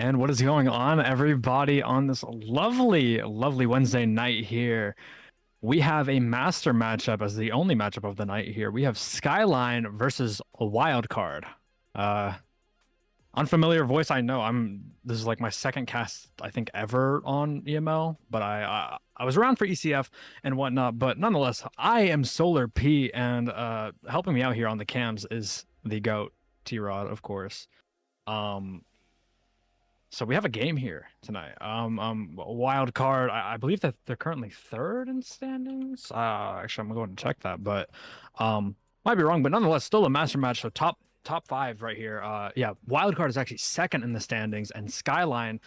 And what is going on, everybody, on this lovely, lovely Wednesday night here? We have a master matchup as the only matchup of the night here. We have Skyline versus a wild card. Uh, Unfamiliar voice, I know. This is like my second cast, I think, ever on EML, but I was around for ECF and whatnot. But nonetheless, I am Solar P, and helping me out here on the cams is the GOAT T-Rod, of course. Um, So we have a game here tonight. Wild card. I believe that they're currently third in standings. Actually, I'm gonna go and check that, but might be wrong. But nonetheless, still a master match. So top five right here. Yeah, wild card is actually second in the standings, and Skyline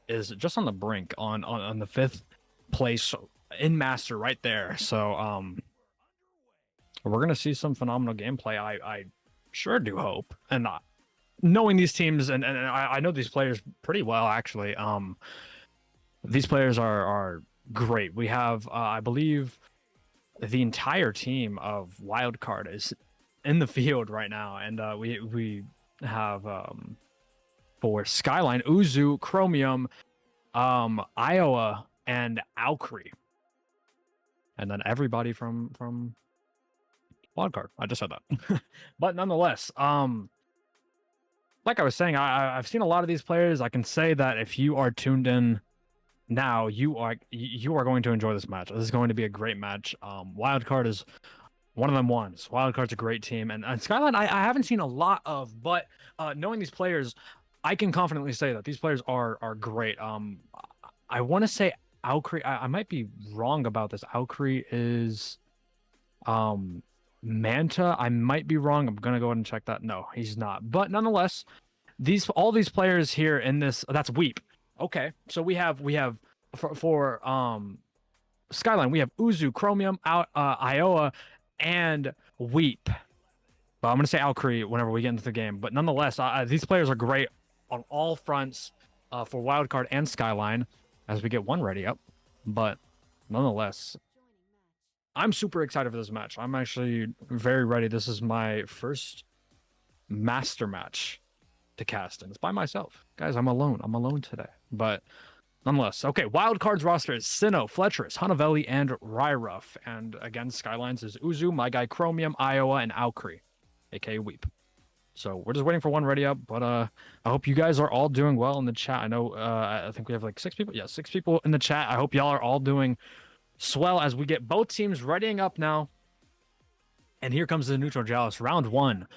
is just on the brink on the fifth place in master right there. So we're gonna see some phenomenal gameplay. I sure do hope, and knowing these teams, and I know these players pretty well, actually. These players are great. We have, I believe, the entire team of Wildcard is in the field right now, and we have for Skyline, Uzu, Chromium, Iowa, and Alcree, and then everybody from Wildcard. I just said that, but nonetheless, like I was saying, I've seen a lot of these players. I can say that if you are tuned in now, you are going to enjoy this match. This is going to be a great match. Wildcard is one of them ones. Wildcard's a great team, and Skyline I haven't seen a lot of, but knowing these players, I can confidently say that these players are great. I want to say Alcree. I might be wrong about this. Alcree is Manta. I might be wrong. I'm gonna go ahead and check that. No, he's not. But nonetheless, all these players here in this, that's Weep. Okay, so we have for Skyline, we have Uzu, Chromium, Iowa, and Weep. But I'm gonna say Alcree whenever we get into the game. But nonetheless, these players are great on all fronts for Wildcard and Skyline as we get one ready up. But nonetheless, I'm super excited for this match. I'm actually very ready. This is my first master match to cast, and it's by myself. Guys, I'm alone. I'm alone today. But nonetheless, okay, Wildcard's roster is Sinnoh, Fletcherus, Hunavelli, and Ryruff. And again, Skylines is Uzu, my guy Chromium, Iowa, and Alcree, aka Weep. So we're just waiting for one ready up, but I hope you guys are all doing well in the chat. I know I think we have like 6 people. Yeah, 6 people in the chat. I hope y'all are all doing swell as we get both teams readying up now. And here comes the neutral joust, round 1.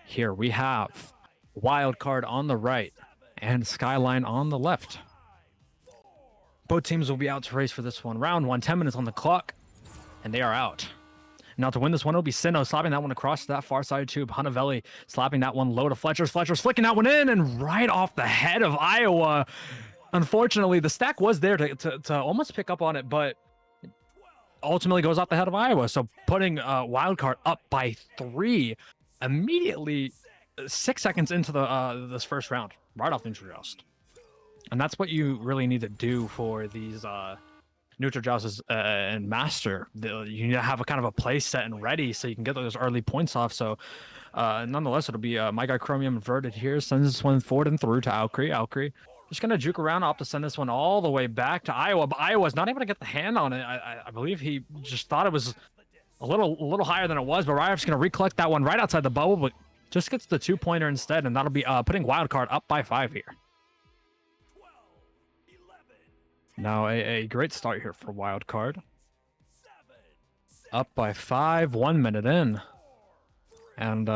Here we have Wildcard on the right and Skyline on the left. Both teams will be out to race for this one. Round 1, 10 minutes on the clock, and they are out. Now to win this one, it'll be Sinnoh slapping that one across that far side tube. Hunavelli slapping that one low to Fletcher's. Fletcher's flicking that one in, and right off the head of Iowa. Unfortunately, the stack was there to almost pick up on it, but ultimately goes off the head of Iowa. So putting Wildcard up by 3 immediately 6 seconds into the this first round, right off the neutral joust. And that's what you really need to do for these neutral jousts and master. You need to have a kind of a play set and ready so you can get those early points off. So nonetheless, it'll be my guy Chromium inverted here, sends this one forward and through to Alcree. Alcree just gonna juke around, opt to send this one all the way back to Iowa, but Iowa's not able to get the hand on it. I believe he just thought it was a little higher than it was, but Ryer's gonna recollect that one right outside the bubble, but just gets the 2-pointer instead, and that'll be putting Wildcard up by 5 here. Now a great start here for Wildcard. Up by 5, 1 minute in, and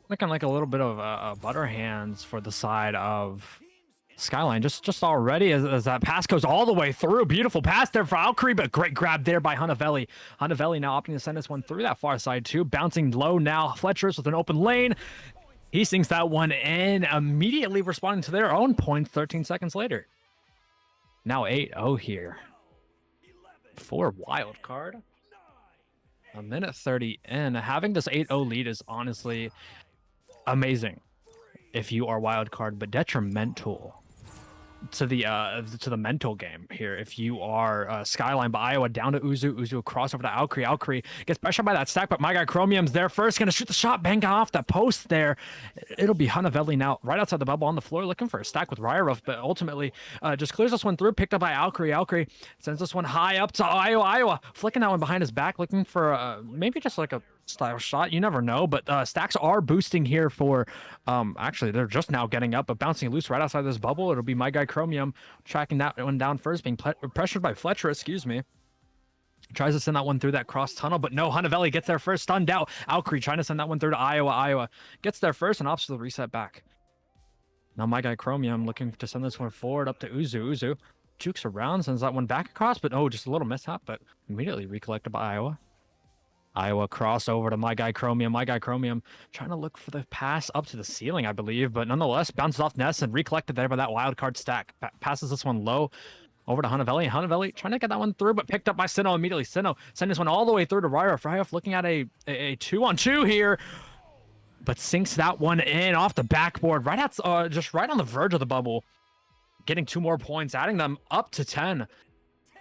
looking like a little bit of butter hands for the side of Skyline just already as that pass goes all the way through. Beautiful pass there for Alcree, but great grab there by Hunavelli. Hunavelli now opting to send this one through that far side too. Bouncing low now. Fletcher's with an open lane. He sinks that one in, immediately responding to their own points 13 seconds later. Now 8-0 here for Wildcard. A minute 30 in. Having this 8-0 lead is honestly amazing if you are Wildcard, but detrimental to the mental game here. If you are Skyline, but Iowa down to Uzu cross over to Alcree gets pressured by that stack, but my guy Chromium's there first, gonna shoot the shot, bang off the post there. It'll be Hunavelli now right outside the bubble on the floor looking for a stack with Ryeruf, but ultimately just clears this one through, picked up by Alcree sends this one high up to Iowa flicking that one behind his back, looking for maybe just like a style shot, you never know. But stacks are boosting here for actually they're just now getting up, but bouncing loose right outside this bubble. It'll be my guy Chromium tracking that one down first, being pressured by Fletcher, excuse me. Tries to send that one through that cross tunnel, but no, Hunavelli gets there first, stunned out. Alcree trying to send that one through to Iowa gets there first and opts to the reset back. Now my guy Chromium looking to send this one forward up to Uzu jukes around, sends that one back across, but oh, just a little mishap, but immediately recollected by Iowa crossover to my guy Chromium trying to look for the pass up to the ceiling, I believe, but nonetheless bounces off Ness and recollected there by that wild card stack. Passes this one low over to Hunavelli trying to get that one through, but picked up by Sinnoh immediately. Sinnoh send this one all the way through to Ryeruf looking at a 2-on-2 here, but sinks that one in off the backboard right at just right on the verge of the bubble, getting 2 more points, adding them up to 10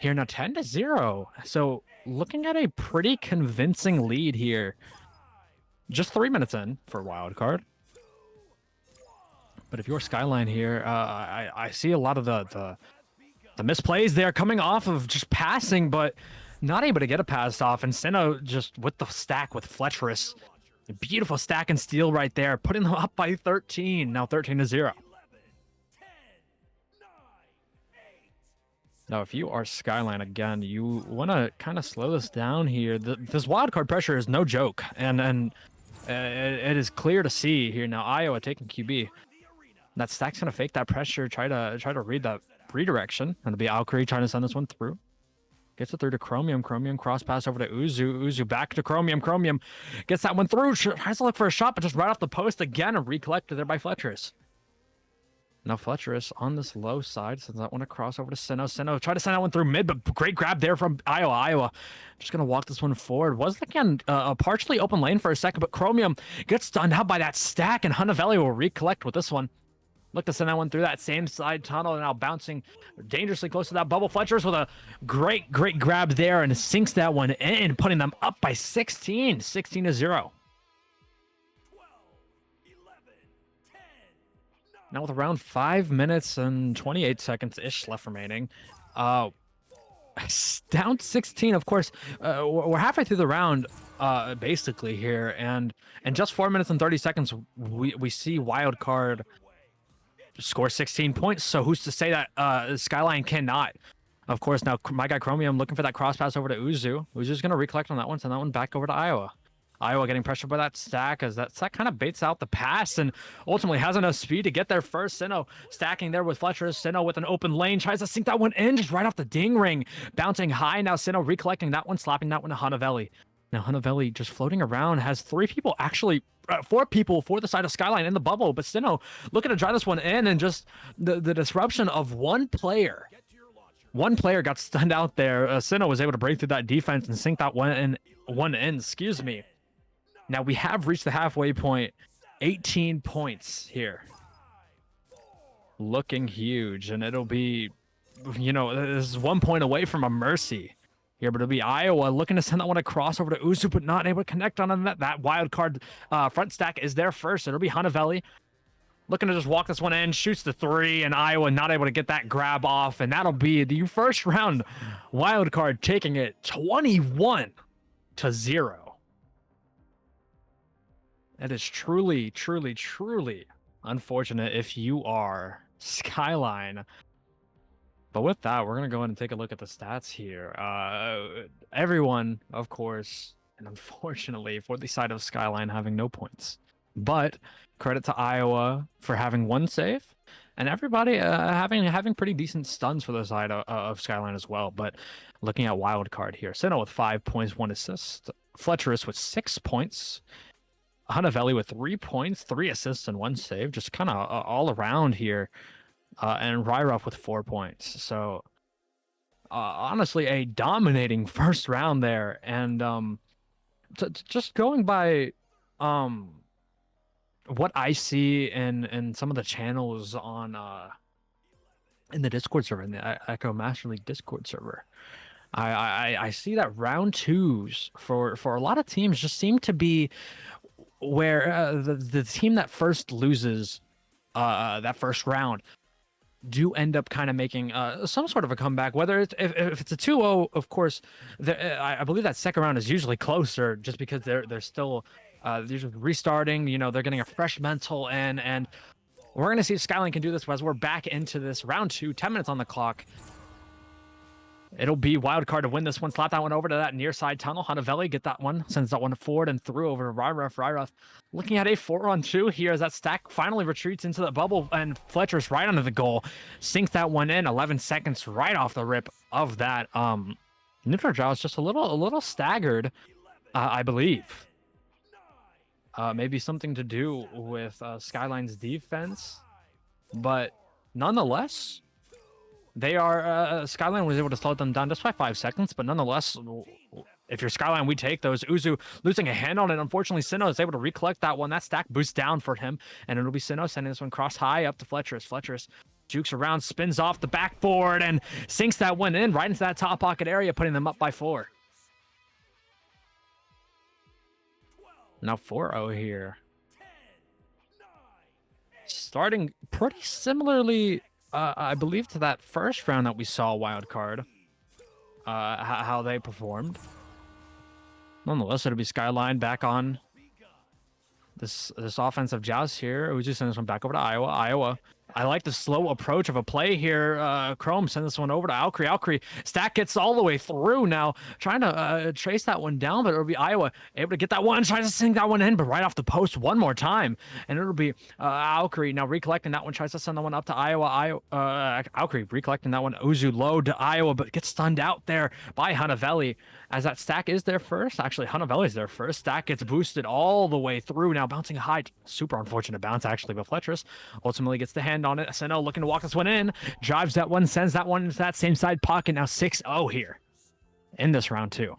here. Now 10-0, so looking at a pretty convincing lead here, just 3 minutes in for wildcard. But if you're Skyline here, I see a lot of the misplays there coming off of just passing, but not able to get a pass off. And Sinnoh just with the stack with Fletcherus, a beautiful stack and steal right there, putting them up by 13. Now 13-0. Now, if you are Skyline again, you want to kind of slow this down here. This wildcard pressure is no joke, and it is clear to see here now. Iowa taking QB. That stack's gonna fake that pressure, try to read that redirection, and it'll be Alcree trying to send this one through. Gets it through to Chromium. Cross pass over to Uzu back to Chromium. Gets that one through. Tries to look for a shot, but just right off the post again and recollected there by Fletcherus. Now Fletcherus on this low side sends that one across over to Sinnoh. Try to send that one through mid, but great grab there from Iowa. Just gonna walk this one forward. Was again a partially open lane for a second, but Chromium gets stunned out by that stack, and Hunavelli will recollect with this one. Look to send that one through that same side tunnel, and now bouncing dangerously close to that bubble. Fletcherus with a great grab there and sinks that one in, putting them up by 16-0. Now with around 5 minutes and 28 seconds-ish left remaining, down 16, of course, we're halfway through the round, basically here, and in just 4 minutes and 30 seconds, we see Wildcard score 16 points, so who's to say that Skyline cannot? Of course, now my guy Chromium looking for that cross pass over to Uzu. Uzu's going to recollect on that one, send that one back over to Iowa. Iowa getting pressured by that stack as that stack kind of baits out the pass and ultimately has enough speed to get there first. Sinnoh stacking there with Fletcher. Sinnoh with an open lane tries to sink that one in just right off the ding ring. Bouncing high now. Sinnoh recollecting that one, slapping that one to Hunavelli. Now Hunavelli just floating around, has 4 people for the side of Skyline in the bubble, but Sinnoh looking to drive this one in, and just the disruption of one player. One player got stunned out there. Sinnoh was able to break through that defense and sink that one in, excuse me. Now we have reached the halfway point. 18 points here. Looking huge, and it'll be, this is 1 point away from a mercy here, but it'll be Iowa looking to send that one across over to Uzu, but not able to connect on that. That wild card front stack is there first. It'll be Hunavelli looking to just walk this one in, shoots the 3, and Iowa not able to get that grab off, and that'll be the first round wild card taking it 21-0. It is truly, truly, truly unfortunate if you are Skyline. But with that, we're going to go ahead and take a look at the stats here. Everyone, of course, and unfortunately for the side of Skyline, having no points. But credit to Iowa for having 1 save, and everybody having pretty decent stuns for the side of Skyline as well. But looking at wild card here, Sinnoh with 5 points, 1 assist. Fletcherus with 6 points. Hunavelli with 3 points, 3 assists, and 1 save. Just kind of all around here. And Ryeruf with 4 points. So, honestly, a dominating first round there. And just going by what I see in some of the channels on in the Discord server, in the Echo Master League Discord server. I see that round twos for a lot of teams just seem to be where the team that first loses that first round do end up kind of making some sort of a comeback. Whether it's if it's a 2-0, of course, I believe that second round is usually closer just because they're still they're just restarting. You know, they're getting a fresh mental, and we're gonna see if Skyline can do this as we're back into this round 2, 10 minutes on the clock. It'll be wild card to win this one. Slap that one over to that near side tunnel. Hanavelli get that one, sends that one forward and through over to Ryref. Ryref looking at a 4-on-2 here as that stack finally retreats into the bubble, and Fletcher's right under the goal. Sinks that one in. 11 seconds right off the rip of that. Neutral Jaw is just a little staggered, I believe. Maybe something to do with Skyline's defense, but nonetheless, they are Skyline was able to slow them down just by 5 seconds, but nonetheless, if you're Skyline, we take those. Uzu losing a hand on it. Unfortunately, Sinnoh is able to recollect that one. That stack boosts down for him, and it'll be Sinnoh sending this one cross high up to Fletcher's. Fletcher's jukes around, spins off the backboard, and sinks that one in right into that top pocket area, putting them up by 4. Now 4-0 here. Starting pretty similarly, I believe, to that first round that we saw wild card. How they performed. Nonetheless, it'll be Skyline back on this offensive joust here. Uzu sends this one back over to Iowa. Iowa, I like the slow approach of a play here. Chrome sends this one over to Alcree. Alcree stack gets all the way through now, trying to trace that one down, but it'll be Iowa able to get that one, tries to sink that one in, but right off the post one more time, and it'll be Alcree now recollecting that one, tries to send that one up to Iowa. Alcree recollecting that one. Uzu low to Iowa, but gets stunned out there by Hanavelli as that stack is there first. Actually, Hanavelli's there first. Stack gets boosted all the way through now, bouncing high. Super unfortunate bounce actually, but Fletcher's ultimately gets the hand on it. Sinnoh looking to walk this one in, drives that one, sends that one into that same side pocket. Now 6-0 here in this round 2.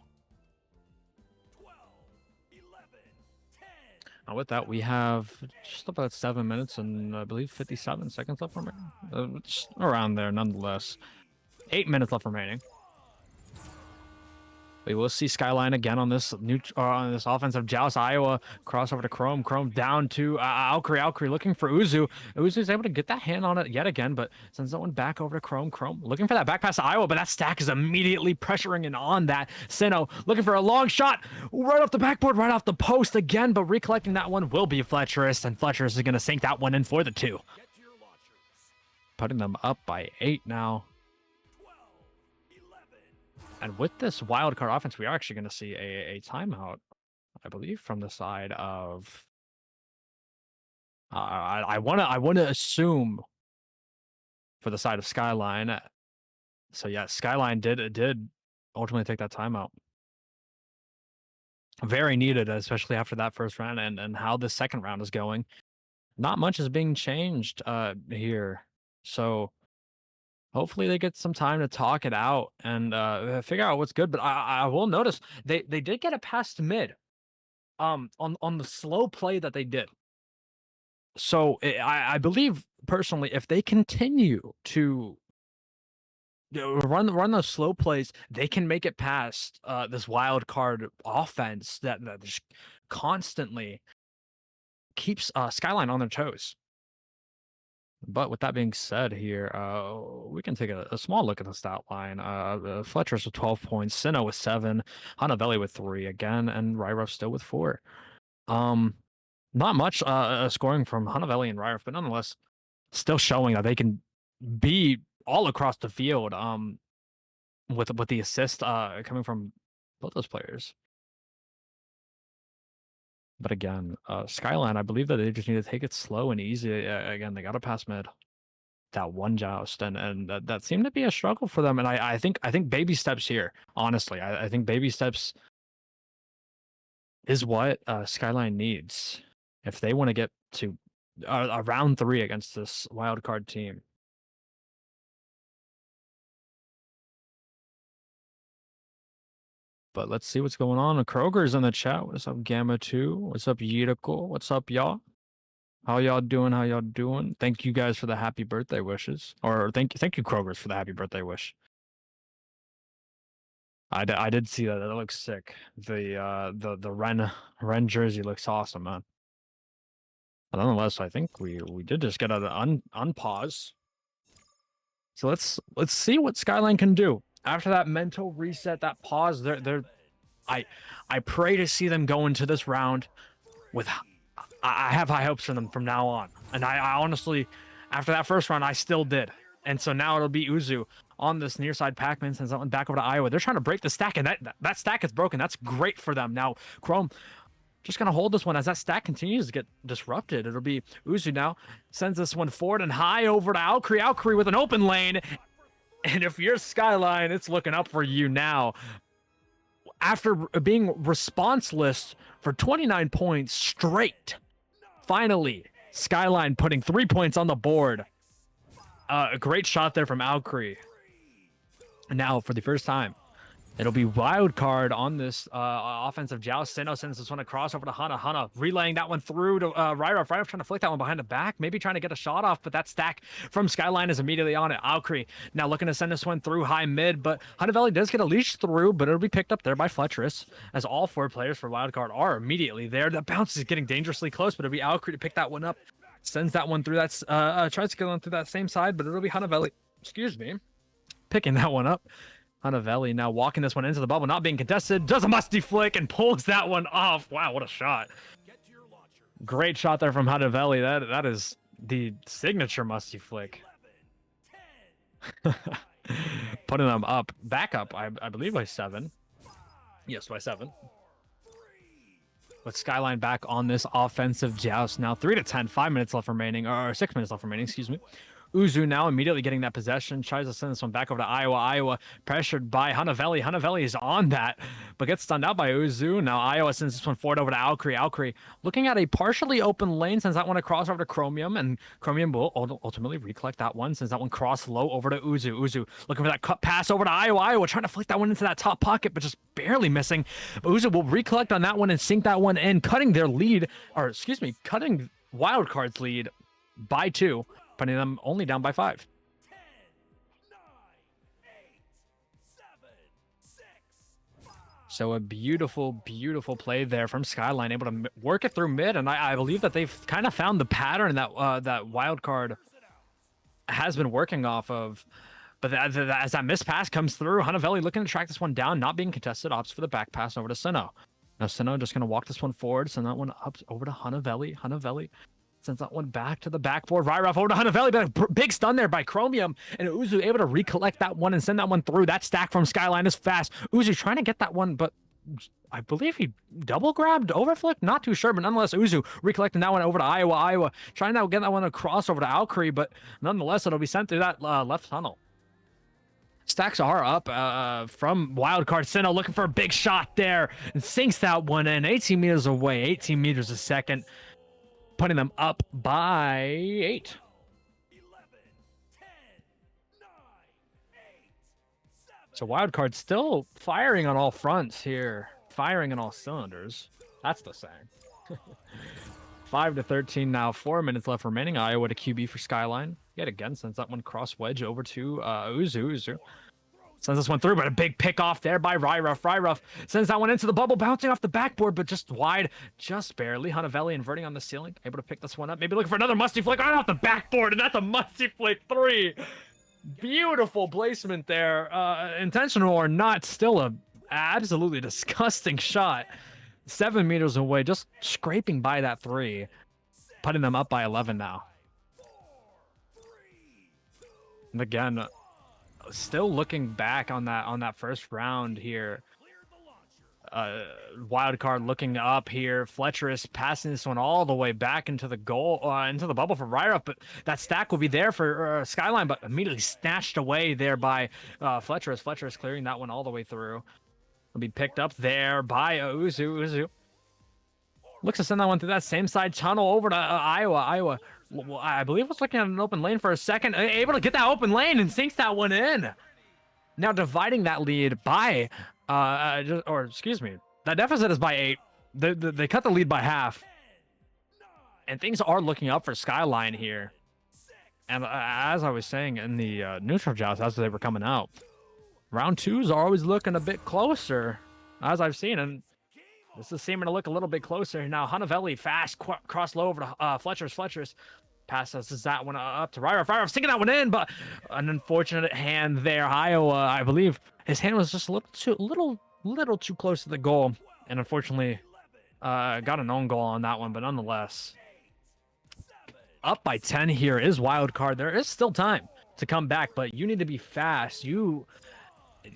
Now with that, we have just about 7 minutes and I believe 57 seconds left remaining. Just around there nonetheless. 8 minutes left remaining. We will see Skyline again on this offensive joust. Iowa crossover to Chrome. Chrome down to Alcree. Alcree looking for Uzu. Uzu's able to get that hand on it yet again, but sends that one back over to Chrome. Chrome looking for that back pass to Iowa, but that stack is immediately pressuring in on that. Sinnoh looking for a long shot right off the backboard, right off the post again, but recollecting that one will be Fletcher's, and Fletcher's is going to sink that one in for the 2. Putting them up by 8 now. And with this wildcard offense, we are actually going to see a timeout, I believe, from the side of. I want to assume for the side of Skyline. So yeah, Skyline did ultimately take that timeout. Very needed, especially after that first round and how the second round is going. Not much is being changed here, so. Hopefully they get some time to talk it out and figure out what's good. But I will notice they did get it past mid, on the slow play that they did. So I believe personally, if they continue to run those slow plays, they can make it past this wild card offense that just constantly keeps Skyline on their toes. But with that being said here, we can take a small look at the stat line. Fletcher's with 12 points, Sinnoh with 7, Hanavelli with 3 again, and Ryref still with 4. Not much scoring from Hanavelli and Ryref, but nonetheless, still showing that they can be all across the field with the assist coming from both those players. But again, Skyline, I believe that they just need to take it slow and easy. Again, they got to pass mid. That one joust, and that seemed to be a struggle for them. And I think baby steps here. Honestly, I think baby steps is what Skyline needs if they want to get to a round 3 against this wild card team. But let's see what's going on. Kroger's in the chat. What's up, Gamma 2? What's up, Yetical? What's up, y'all? How y'all doing? How y'all doing? Thank you guys for the happy birthday wishes. Or thank you, Kroger's, for the happy birthday wish. I did see that. That looks sick. The Ren jersey looks awesome, man. But nonetheless, I think we did just get an unpause. So let's see what Skyline can do after that mental reset, that pause. I pray to see them go into this round with. I have high hopes for them from now on, and I honestly, after that first round, I still did, and so now it'll be Uzu on this near side Pac-Man, sends that one back over to Iowa. They're trying to break the stack, and that stack is broken. That's great for them. Now Chrome just gonna hold this one as that stack continues to get disrupted. It'll be Uzu now, sends this one forward and high over to Alcree. Alcree with an open lane, and if you're Skyline, it's looking up for you now. After being responseless for 29 points straight, finally, Skyline putting 3 points on the board. A great shot there from Alcree. Now, for the first time, it'll be wild card on this offensive joust. Sinnoh sends this one across over to Hana. Hana relaying that one through to Ryroff. Ryroff trying to flick that one behind the back, maybe trying to get a shot off, but that stack from Skyline is immediately on it. Alcree now looking to send this one through high mid, but Hunter Valley does get a leash through, but it'll be picked up there by Fletcherus, as all 4 players for wild card are immediately there. The bounce is getting dangerously close, but it'll be Alcree to pick that one up. Sends that one through that, tries to get on through that same side, but it'll be Hunter Valley, excuse me, picking that one up. Hanavelli now walking this one into the bubble, not being contested, does a musty flick and pulls that one off. Wow, what a shot. Great shot there from Hanavelli. That is the signature musty flick. Putting them up, back up, I believe by 7. Yes, by 7. With Skyline back on this offensive joust now. 3-10, 5 minutes left remaining, or 6 minutes left remaining, excuse me. Uzu now immediately getting that possession, tries to send this one back over to Iowa. Iowa pressured by Hanavelli. Hanavelli is on that, but gets stunned out by Uzu. Now Iowa sends this one forward over to Alcree. Alcree looking at a partially open lane, sends that one across over to Chromium, and Chromium will ultimately recollect that one, sends that one cross low over to Uzu. Uzu looking for that cut pass over to Iowa. Iowa trying to flick that one into that top pocket, but just barely missing. But Uzu will recollect on that one and sink that one in, cutting their lead, or excuse me, cutting Wildcard's lead by 2. Putting them only down by 5. 10, 9, 8, 7, 6, 5. So a beautiful, beautiful play there from Skyline, able to work it through mid, and I believe that they've kind of found the pattern that that wild card has been working off of. But as that missed pass comes through, Hanavelli looking to track this one down, not being contested, opts for the back pass over to Sinnoh. Now Sinnoh just going to walk this one forward, send that one up over to Hanavelli. Hanavelli sends that one back to the backboard. Ryroff over to Hanavelli, but a big stun there by Chromium, and Uzu able to recollect that one and send that one through. That stack from Skyline is fast. Uzu trying to get that one, but I believe he double grabbed, overflicked, not too sure, but nonetheless, Uzu recollecting that one over to Iowa. Iowa trying to get that one across over to Alcree, but nonetheless, it'll be sent through that left tunnel. Stacks are up from Wildcard. Sinnoh looking for a big shot there and sinks that one in. 18 meters away, 18 meters a second. Putting them up by 8. 11, 10, 9, 8, 7. So Wildcard still firing on all fronts here. Firing on all cylinders. That's the saying. 5-13 now. 4 minutes left remaining. Iowa to QB for Skyline. Yet again, sends that one cross wedge over to Uzu. Uzu sends this one through, but a big pick off there by Ryroff. Ryroff sends that one into the bubble, bouncing off the backboard, but just wide, just barely. Hanavelli inverting on the ceiling, able to pick this one up. Maybe looking for another musty flick right off the backboard, and that's a musty flick 3. Beautiful placement there. Intentional or not, still a absolutely disgusting shot. 7 meters away, just scraping by that 3. Putting them up by 11 now. And again, still looking back on that first round here. Wildcard looking up here. Fletcherus passing this one all the way back into the goal, into the bubble for Ryroff, but that stack will be there for Skyline, but immediately snatched away there by Fletcherus. Fletcherus clearing that one all the way through. Will be picked up there by Uzu. Uzu looks to send that one through that same side tunnel over to Iowa. Iowa, I believe, was looking at an open lane for a second, able to get that open lane and sinks that one in. Now dividing that lead by, or excuse me, that deficit is by 8. They cut the lead by half. And things are looking up for Skyline here. And as I was saying in the neutral joust, as they were coming out, round twos are always looking a bit closer, as I've seen. And this is seeming to look a little bit closer. Now, Hunavelli fast cross low over to Fletcher's. Passes that one up to Ryroff. Ryroff sinking that one in, but an unfortunate hand there. Iowa, I believe his hand was just a little too close to the goal. And unfortunately, got an own goal on that one, but nonetheless, up by 10 here is wild card. There is still time to come back, but you need to be fast. You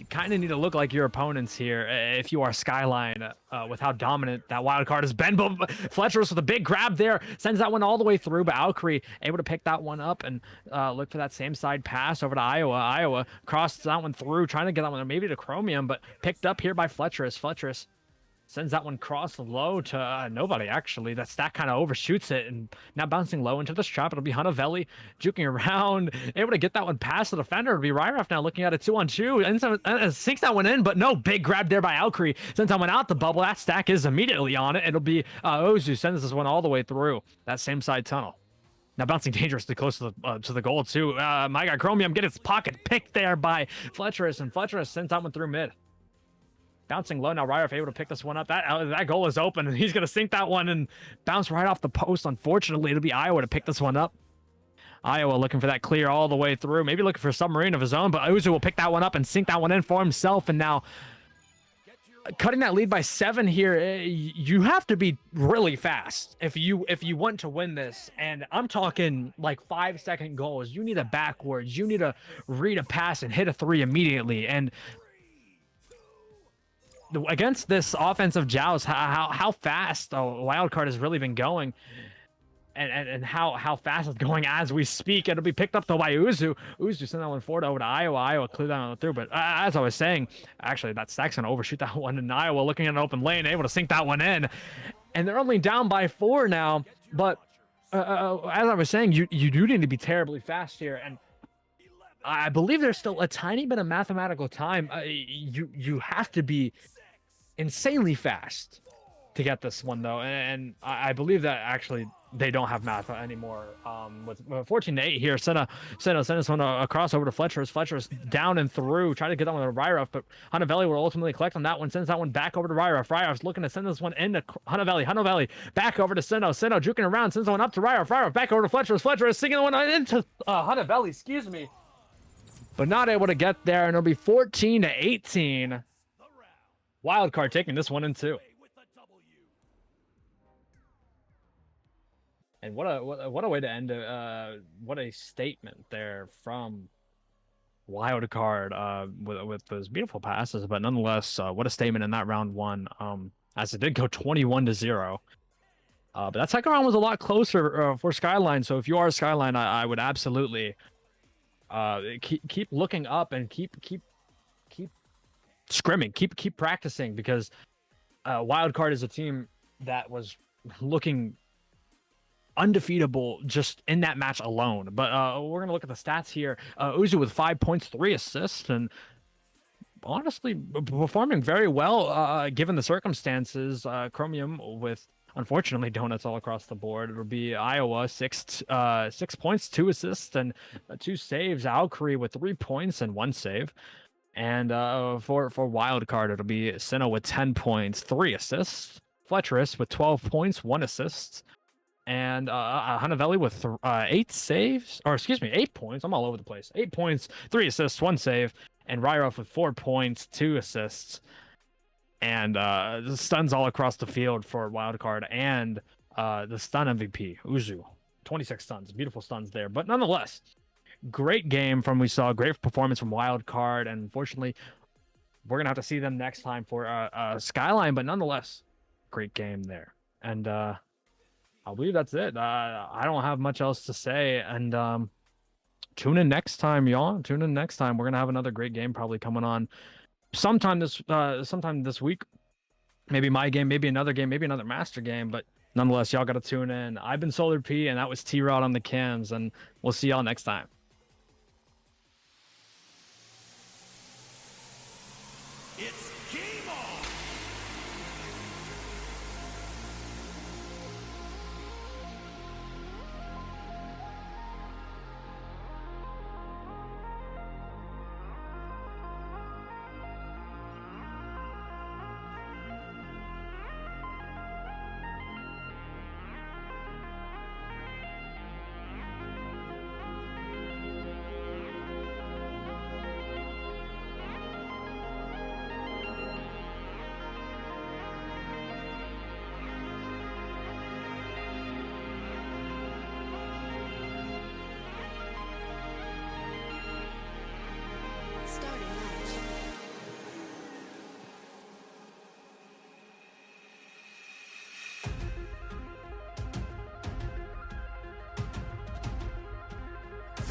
kind of need to look like your opponents here if you are Skyline with how dominant that wild card has been. But Fletcher's with a big grab there, sends that one all the way through, but Alcree able to pick that one up and look for that same side pass over to Iowa. Iowa crossed that one through, trying to get that one maybe to Chromium, but picked up here by Fletcher's. Fletcher's sends that one cross low to nobody, actually. That stack kind of overshoots it, and now bouncing low into this trap. It'll be Hunavelli juking around, able to get that one past the defender. It'll be Ryroff now looking at a 2-on-2, and sinks that one in, but no, big grab there by Alcree. Since I went out the bubble, that stack is immediately on it. It'll be Ozu sends this one all the way through that same side tunnel. Now bouncing dangerously close to the goal, too. My guy Chromium get his pocket picked there by Fletcher's, and Fletcher's sends that one through mid. Bouncing low now, Ryroff able to pick this one up. That goal is open, and he's going to sink that one and bounce right off the post. Unfortunately, it'll be Iowa to pick this one up. Iowa looking for that clear all the way through. Maybe looking for a submarine of his own, but Uzu will pick that one up and sink that one in for himself. And now cutting that lead by 7 here, you have to be really fast if you want to win this. And I'm talking like 5-second goals. You need a backwards. You need to read a pass and hit a 3 immediately. And against this offensive joust, how fast a wild card has really been going, and how fast it's going as we speak. It'll be picked up though by Uzu. Uzu sent that one forward over to Iowa. Iowa cleared that one through, but as I was saying, actually that stack's gonna overshoot that one, and Iowa looking at an open lane, able to sink that one in, and they're only down by 4 now. But as I was saying, you do need to be terribly fast here, and I believe there's still a tiny bit of mathematical time. You have to be insanely fast to get this one though, and I believe that actually they don't have math anymore. With 14-8 here, Senna send this one across over to Fletcher's. Fletcher's down and through, trying to get that one to Ryroff, but Hunavelli will ultimately collect on that one, sends that one back over to Ryroff. Ryroff's looking to send this one into Hunavelli. Hunavelli back over to Senna juking around, sends one up to Ryroff. Ryroff back over to Fletcher's. Fletcher is sinking the one into Hunavelli, excuse me, but not able to get there, and it'll be 14-18. Wild card taking this one in 2. And what a way to end what a statement there from wild card with those beautiful passes. But nonetheless, what a statement in that round 1, as it did go 21-0. But that second round was a lot closer for Skyline. So if you are Skyline, I would absolutely keep looking up and keep scrimming, keep practicing, because wildcard is a team that was looking undefeatable just in that match alone. But we're gonna look at the stats here. Uzu with 5 points, 3 assists, and honestly performing very well given the circumstances. Chromium with, unfortunately, donuts all across the board. It'll be Iowa 6 points, 2 assists, and 2 saves. Alcree with 3 points and 1 save. And for wild card, it'll be Sino with 10 points, 3 assists. Fletcherus with 12 points, 1 assist. And Hunavelli with 8 points. I'm all over the place. 8 points, 3 assists, 1 save. And Ryroff with 4 points, 2 assists. And stuns all across the field for wild card. And the stun MVP, Uzu. 26 stuns. Beautiful stuns there. But nonetheless, great game we saw. Great performance from wild card. And unfortunately, we're going to have to see them next time for Skyline. But nonetheless, great game there. And I believe that's it. I don't have much else to say. And tune in next time, y'all. Tune in next time. We're going to have another great game probably coming on sometime this week. Maybe my game, maybe another game, maybe another master game. But nonetheless, y'all got to tune in. I've been Solar P, and that was T-Rod on the cams. And we'll see y'all next time.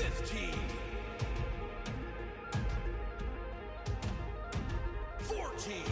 15, 14,